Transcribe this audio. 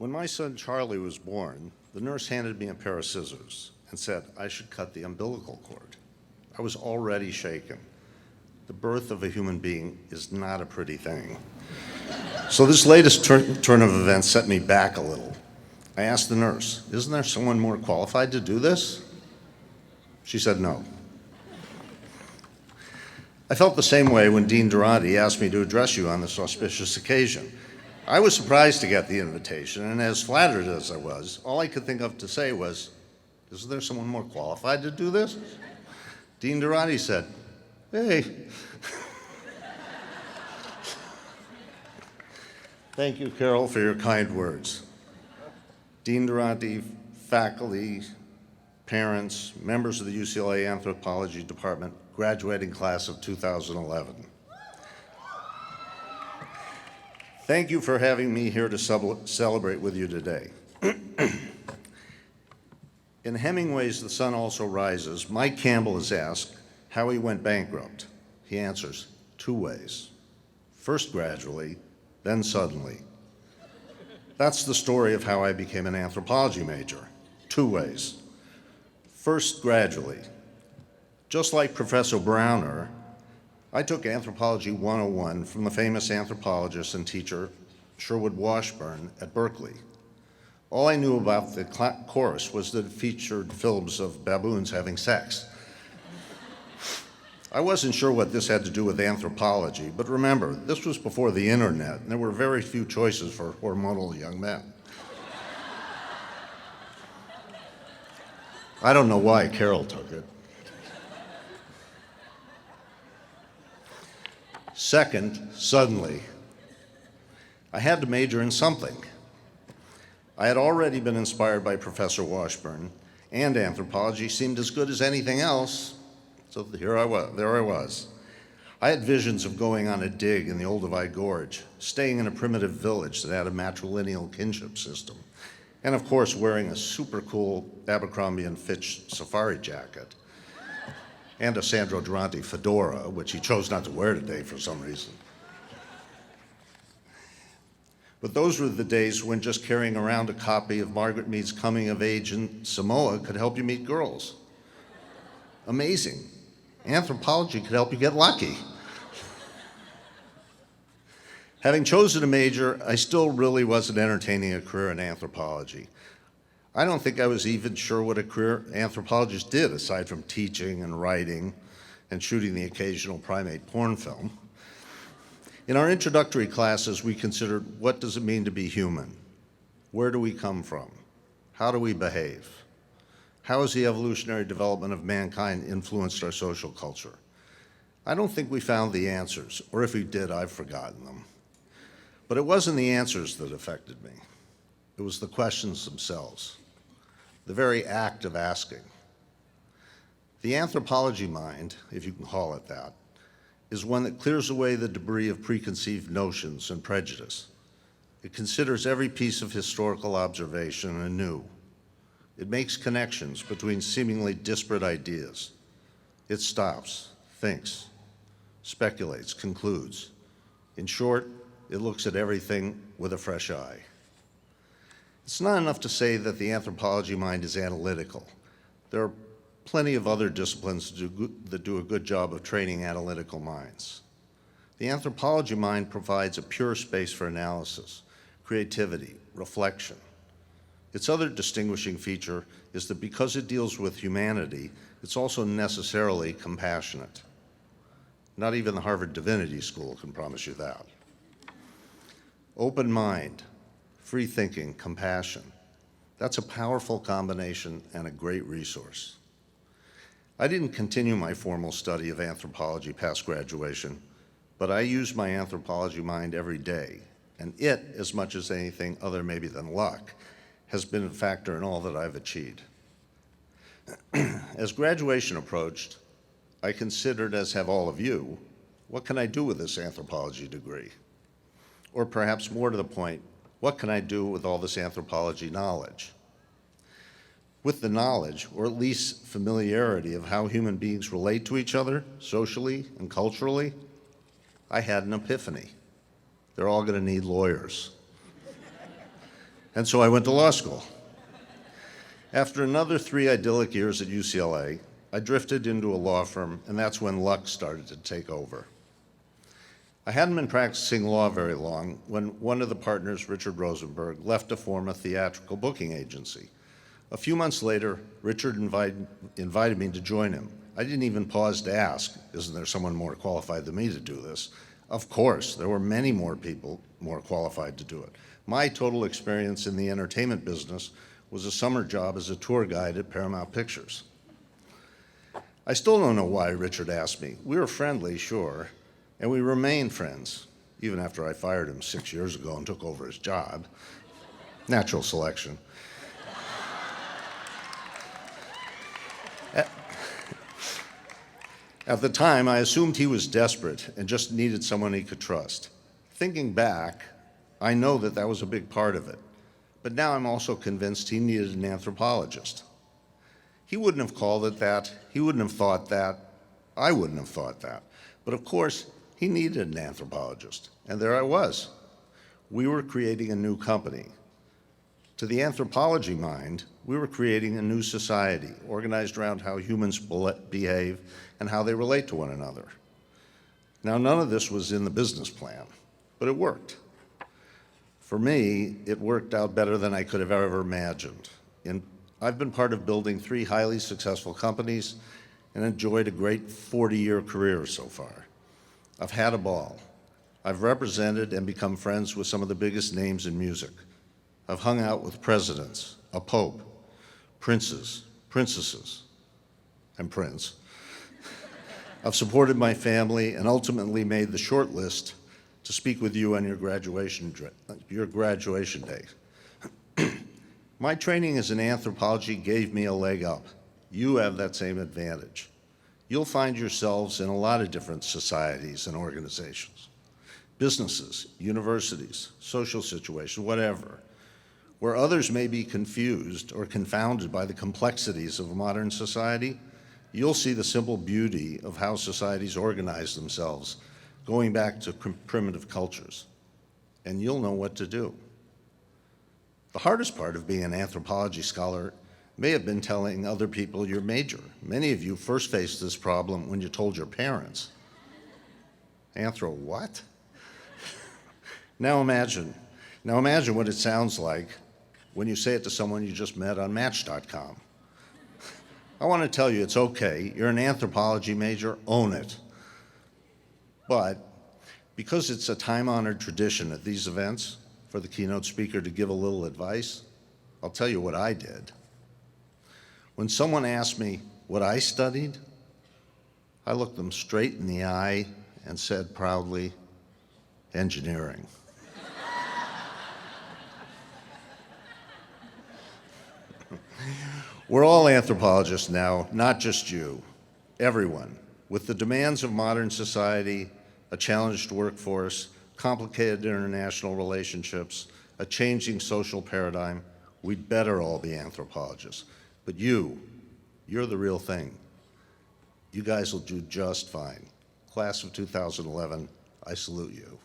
When my son Charlie was born, the nurse handed me a pair of scissors and said I should cut the umbilical cord. I was already shaken. The birth of a human being is not a pretty thing. So this latest turn of events set me back a little. I asked the nurse, "Isn't there someone more qualified to do this?" She said no. I felt the same way when Dean Durante asked me to address you on this auspicious occasion. I was surprised to get the invitation, and as flattered as I was, all I could think of to say was, "Isn't there someone more qualified to do this?" Dean Durante said, "Hey." Thank you, Carol, for your kind words. Dean Durante, faculty, parents, members of the UCLA Anthropology Department, graduating class of 2011. Thank you for having me here to celebrate with you today. In Hemingway's The Sun Also Rises, Mike Campbell is asked how he went bankrupt. He answers, 2 ways. First gradually, then suddenly. That's the story of how I became an anthropology major. 2 ways. First gradually. Just like Professor Browner, I took Anthropology 101 from the famous anthropologist and teacher Sherwood Washburn at Berkeley. All I knew about the course was that it featured films of baboons having sex. I wasn't sure what this had to do with anthropology, but remember, this was before the internet, and there were very few choices for hormonal young men. I don't know why Carol took it. Second, suddenly, I had to major in something. I had already been inspired by Professor Washburn, and anthropology seemed as good as anything else, so there I was. I had visions of going on a dig in the Olduvai Gorge, staying in a primitive village that had a matrilineal kinship system, and of course wearing a super cool Abercrombie & Fitch safari jacket, and a Sandro Durante fedora, which he chose not to wear today for some reason. But those were the days when just carrying around a copy of Margaret Mead's Coming of Age in Samoa could help you meet girls. Amazing. Anthropology could help you get lucky. Having chosen a major, I still really wasn't entertaining a career in anthropology. I don't think I was even sure what a career anthropologist did aside from teaching and writing and shooting the occasional primate porn film. In our introductory classes, we considered what does it mean to be human? Where do we come from? How do we behave? How has the evolutionary development of mankind influenced our social culture? I don't think we found the answers, or if we did, I've forgotten them. But it wasn't the answers that affected me. It was the questions themselves, the very act of asking. The anthropology mind, if you can call it that, is one that clears away the debris of preconceived notions and prejudice. It considers every piece of historical observation anew. It makes connections between seemingly disparate ideas. It stops, thinks, speculates, concludes. In short, it looks at everything with a fresh eye. It's not enough to say that the anthropology mind is analytical. There are plenty of other disciplines that do a good job of training analytical minds. The anthropology mind provides a pure space for analysis, creativity, reflection. Its other distinguishing feature is that because it deals with humanity, it's also necessarily compassionate. Not even the Harvard Divinity School can promise you that. Open mind, free thinking, compassion. That's a powerful combination and a great resource. I didn't continue my formal study of anthropology past graduation, but I use my anthropology mind every day, and it, as much as anything other maybe than luck, has been a factor in all that I've achieved. As graduation approached, I considered, as have all of you, what can I do with this anthropology degree? Or perhaps more to the point, what can I do with all this anthropology knowledge? With the knowledge, or at least familiarity of how human beings relate to each other, socially and culturally, I had an epiphany. They're all going to need lawyers. And so I went to law school. After another 3 idyllic years at UCLA, I drifted into a law firm, and that's when luck started to take over. I hadn't been practicing law very long when one of the partners, Richard Rosenberg, left to form a theatrical booking agency. A few months later, Richard invited me to join him. I didn't even pause to ask, isn't there someone more qualified than me to do this? Of course, there were many more people more qualified to do it. My total experience in the entertainment business was a summer job as a tour guide at Paramount Pictures. I still don't know why Richard asked me. We were friendly, sure, and we remained friends, even after I fired him 6 years ago and took over his job. Natural selection. At the time, I assumed he was desperate and just needed someone he could trust. Thinking back, I know that that was a big part of it. But now I'm also convinced he needed an anthropologist. He wouldn't have called it that. He wouldn't have thought that. I wouldn't have thought that. But of course, he needed an anthropologist. And there I was. We were creating a new company. To the anthropology mind, we were creating a new society organized around how humans behave and how they relate to one another. Now, none of this was in the business plan, but it worked. For me, it worked out better than I could have ever imagined. I've been part of building 3 highly successful companies and enjoyed a great 40-year career so far. I've had a ball. I've represented and become friends with some of the biggest names in music. I've hung out with presidents, a pope, princes, princesses, and Prince. I've supported my family and ultimately made the short list to speak with you on your graduation day. My training as an anthropology gave me a leg up. You have that same advantage. You'll find yourselves in a lot of different societies and organizations, businesses, universities, social situations, whatever, where others may be confused or confounded by the complexities of a modern society. You'll see the simple beauty of how societies organize themselves, going back to primitive cultures, and you'll know what to do. The hardest part of being an anthropology scholar may have been telling other people your major. Many of you first faced this problem when you told your parents. Anthro what? Now imagine what it sounds like when you say it to someone you just met on Match.com. I want to tell you it's okay. You're an anthropology major, own it. But because it's a time-honored tradition at these events for the keynote speaker to give a little advice, I'll tell you what I did. When someone asked me what I studied, I looked them straight in the eye and said proudly, engineering. We're all anthropologists now, not just you, everyone. With the demands of modern society, a challenged workforce, complicated international relationships, a changing social paradigm, we'd better all be anthropologists. But you're the real thing. You guys will do just fine. Class of 2011, I salute you.